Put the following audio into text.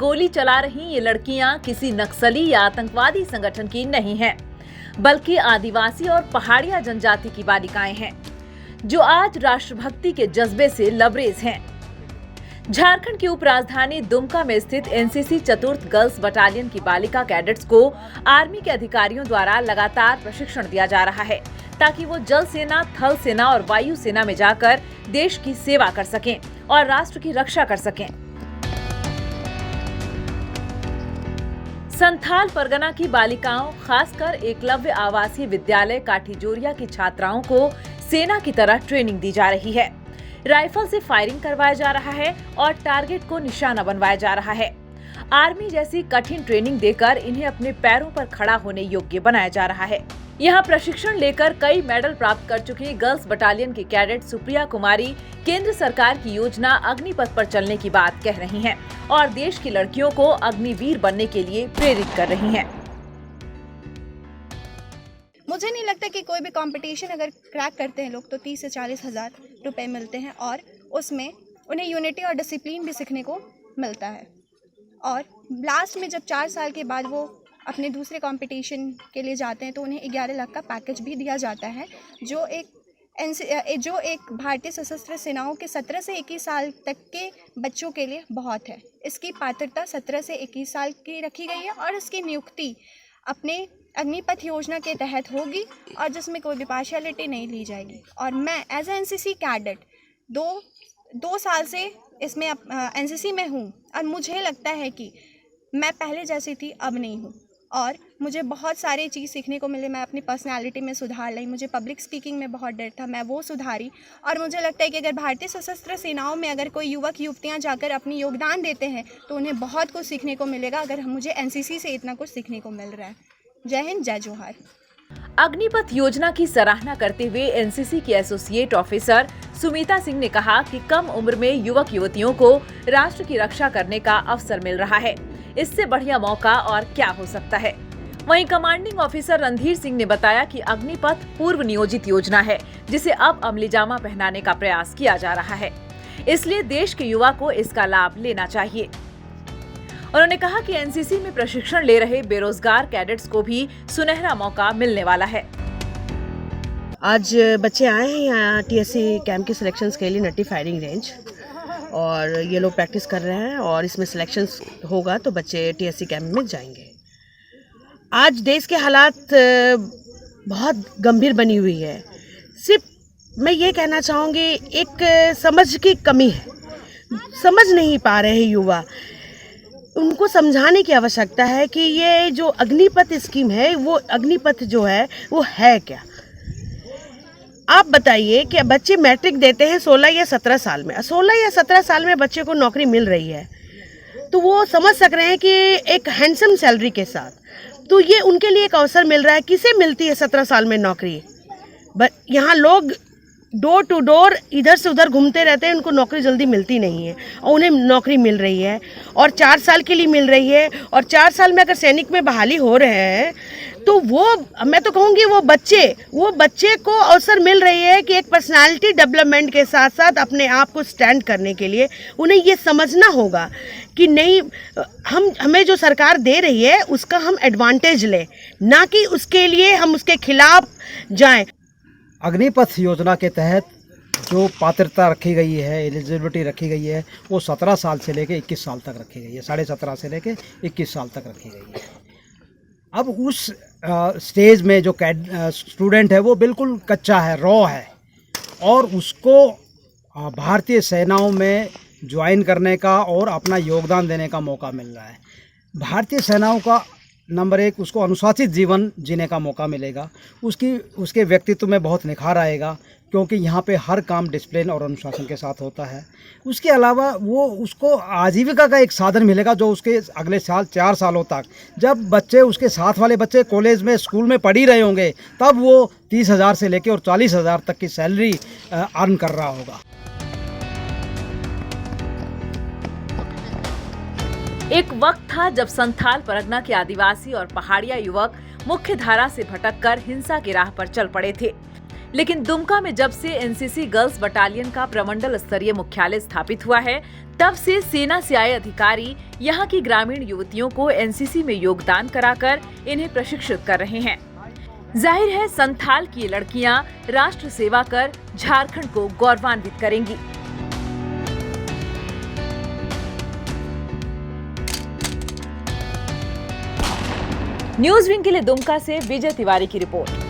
गोली चला रही ये लड़कियां किसी नक्सली या आतंकवादी संगठन की नहीं हैं, बल्कि आदिवासी और पहाड़िया जनजाति की बालिकाएं हैं, जो आज राष्ट्रभक्ति के जज्बे से लबरेज हैं। झारखंड की उपराजधानी दुमका में स्थित एनसीसी चतुर्थ गर्ल्स बटालियन की बालिका कैडेट्स को आर्मी के अधिकारियों द्वारा लगातार प्रशिक्षण दिया जा रहा है, ताकि वो जल सेना, थल सेना और वायु सेना में जाकर देश की सेवा कर सकें और राष्ट्र की रक्षा कर सकें। संथाल परगना की बालिकाओं, खासकर एकलव्य आवासीय विद्यालय काठीजोरिया की छात्राओं को सेना की तरह ट्रेनिंग दी जा रही है। राइफल से फायरिंग करवाया जा रहा है और टारगेट को निशाना बनवाया जा रहा है। आर्मी जैसी कठिन ट्रेनिंग देकर इन्हें अपने पैरों पर खड़ा होने योग्य बनाया जा रहा है। यहाँ प्रशिक्षण लेकर कई मेडल प्राप्त कर चुकी गर्ल्स बटालियन की कैडेट सुप्रिया कुमारी केंद्र सरकार की योजना अग्निपथ पर चलने की बात कह रही हैं और देश की लड़कियों को अग्निवीर बनने के लिए प्रेरित कर रही हैं। मुझे नहीं लगता कि कोई भी कंपटीशन अगर क्रैक करते हैं लोग तो 30 से 40 हज़ार रुपये मिलते हैं और उसमें उन्हें यूनिटी और डिसिप्लिन भी सीखने को मिलता है। और लास्ट में जब 4 साल के बाद वो अपने दूसरे कंपटीशन के लिए जाते हैं तो उन्हें 11 लाख का पैकेज भी दिया जाता है, जो एक भारतीय सशस्त्र सेनाओं के 17 से 21 साल तक के बच्चों के लिए बहुत है। इसकी पात्रता 17 से 21 साल की रखी गई है और इसकी नियुक्ति अपने अग्निपथ योजना के तहत होगी और जिसमें कोई भी पार्शियलिटी नहीं ली जाएगी। और मैं एज ए एनसीसी कैडेट दो साल से इसमें एनसीसी में हूँ और मुझे लगता है कि मैं पहले जैसी थी अब नहीं हूँ और मुझे बहुत सारी चीज़ सीखने को मिले। मैं अपनी पर्सनालिटी में सुधार लाई। मुझे पब्लिक स्पीकिंग में बहुत डर था, मैं वो सुधारी। और मुझे लगता है कि अगर भारतीय सशस्त्र सेनाओं में अगर कोई युवक युवतियाँ जाकर अपनी योगदान देते हैं तो उन्हें बहुत कुछ सीखने को मिलेगा। अगर मुझे एनसीसी से इतना कुछ सीखने को मिल रहा है। जय हिंद, जय जोहार। अग्निपथ योजना की सराहना करते हुए एनसीसी की एसोसिएट ऑफिसर सुमिता सिंह ने कहा कि कम उम्र में युवक युवतियों को राष्ट्र की रक्षा करने का अवसर मिल रहा है। इससे बढ़िया मौका और क्या हो सकता है। वहीं कमांडिंग ऑफिसर रणधीर सिंह ने बताया कि अग्निपथ पूर्व नियोजित योजना है, जिसे अब अमलीजामा पहनाने का प्रयास किया जा रहा है। इसलिए देश के युवा को इसका लाभ लेना चाहिए। उन्होंने कहा कि एनसीसी में प्रशिक्षण ले रहे बेरोजगार कैडेट्स को भी सुनहरा मौका मिलने वाला है। आज बच्चे आए हैं यहाँ टीएससी कैंप की सिलेक्शंस के लिए नट्टी फायरिंग रेंज, और ये लोग प्रैक्टिस कर रहे हैं और इसमें सिलेक्शंस होगा तो बच्चे टीएससी कैंप में जाएंगे। आज देश के हालात बहुत गंभीर बनी हुई है। सिर्फ मैं ये कहना चाहूँगी, एक समझ की कमी है, समझ नहीं पा रहे हैं युवा। उनको समझाने की आवश्यकता है कि ये जो अग्निपथ स्कीम है, वो अग्निपथ जो है वो है क्या। आप बताइए कि बच्चे मैट्रिक देते हैं 16 या 17 साल में, 16 या 17 साल में बच्चे को नौकरी मिल रही है तो वो समझ सक रहे हैं कि एक हैंडसम सैलरी के साथ, तो ये उनके लिए एक अवसर मिल रहा है। किसे मिलती है 17 साल में नौकरी? यहाँ लोग डोर टू डोर इधर से उधर घूमते रहते हैं, उनको नौकरी जल्दी मिलती नहीं है और उन्हें नौकरी मिल रही है और 4 साल के लिए मिल रही है। और 4 साल में अगर सैनिक में बहाली हो रहे हैं तो वो, मैं तो कहूँगी वो बच्चे को अवसर मिल रही है कि एक पर्सनालिटी डेवलपमेंट के साथ साथ अपने आप को स्टैंड करने के लिए उन्हें ये समझना होगा कि नहीं, हमें जो सरकार दे रही है उसका हम एडवांटेज लें, ना कि उसके लिए हम उसके खिलाफ जाएं। अग्निपथ योजना के तहत जो पात्रता रखी गई है, एलिजिबिलिटी रखी गई है, वो 17 साल से लेकर 21 साल तक रखी गई है। 17.5 से लेकर 21 साल तक रखी गई है। अब उस स्टेज में जो स्टूडेंट है वो बिल्कुल कच्चा है, रॉ है, और उसको भारतीय सेनाओं में ज्वाइन करने का और अपना योगदान देने का मौका मिल रहा है। भारतीय सेनाओं का नंबर 1, उसको अनुशासित जीवन जीने का मौका मिलेगा। उसके व्यक्तित्व में बहुत निखार आएगा, क्योंकि यहाँ पे हर काम डिसिप्लिन और अनुशासन के साथ होता है। उसके अलावा उसको आजीविका का एक साधन मिलेगा, जो उसके अगले साल 4 सालों तक, जब बच्चे, उसके साथ वाले बच्चे कॉलेज में, स्कूल में पढ़ ही रहे होंगे, तब वो 30,000 से लेकर और 40,000 तक की सैलरी अर्न कर रहा होगा। एक वक्त था जब संथाल परगना के आदिवासी और पहाड़िया युवक मुख्य धारा से भटककर हिंसा की राह पर चल पड़े थे। लेकिन दुमका में जब से एनसीसी गर्ल्स बटालियन का प्रमंडल स्तरीय मुख्यालय स्थापित हुआ है, तब से सेना से आए अधिकारी यहाँ की ग्रामीण युवतियों को एनसीसी में योगदान कराकर इन्हें प्रशिक्षित कर रहे हैं। जाहिर है संथाल की ये लड़कियां राष्ट्र सेवा कर झारखंड को गौरवान्वित करेंगी। न्यूज़ विंग के लिए दुमका से विजय तिवारी की रिपोर्ट।